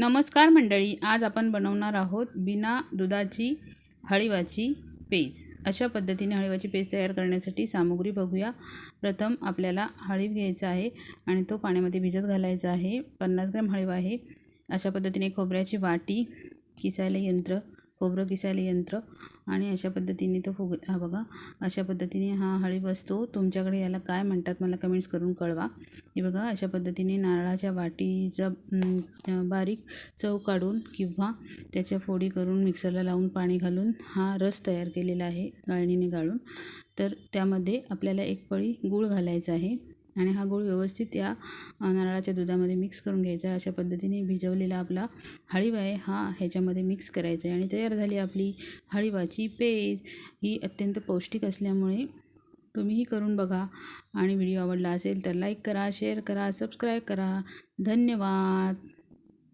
नमस्कार मंडळी, आज आपण बनवणार आहोत बिना दुधाची हळीवाची पेज। अशा पद्धतीने हळीवाची पेज तयार करण्यासाठी सामग्री बघूया। प्रथम आपल्याला हळीव घ्यायचा आहे आणि तो पाण्यामध्ये भिजत घालायचा आहे। 50 ग्रॅम हळीव आहे। अशा पद्धतीने खोबऱ्याची वाटी, किसायला यंत्र, खोबरं किसायला यंत्र आणि अशा पद्धतीने तो हा बघा, अशा पद्धतीने हा हळीव असतो। तुमच्याकडे याला काय म्हणतात मला कमेंट्स करून कळवा। हे बघा, अशा पद्धतीने नारळाच्या वाटीचा बारीक चव काढून किंवा त्याच्या फोडी करून मिक्सरला लावून पाणी घालून हा रस तयार केलेला आहे गाळणीने गाळून। तर त्यामध्ये आपल्याला एक पळी गूळ घालायचा आहे आणि हा गूळ व्यवस्थित या नारळाच्या दुधामध्ये मिक्स करून घ्यायचा आहे। अशा पद्धतीने भिजवलेला आपला हळीव आहे हा ह्याच्यामध्ये मिक्स करायचा आहे आणि तयार झाली आपली हळीवाची पेज। ही अत्यंत पौष्टिक असल्यामुळे तुम्हीही करून बघा आणि व्हिडिओ आवडला असेल तर लाईक करा, शेअर करा, सबस्क्राईब करा। धन्यवाद।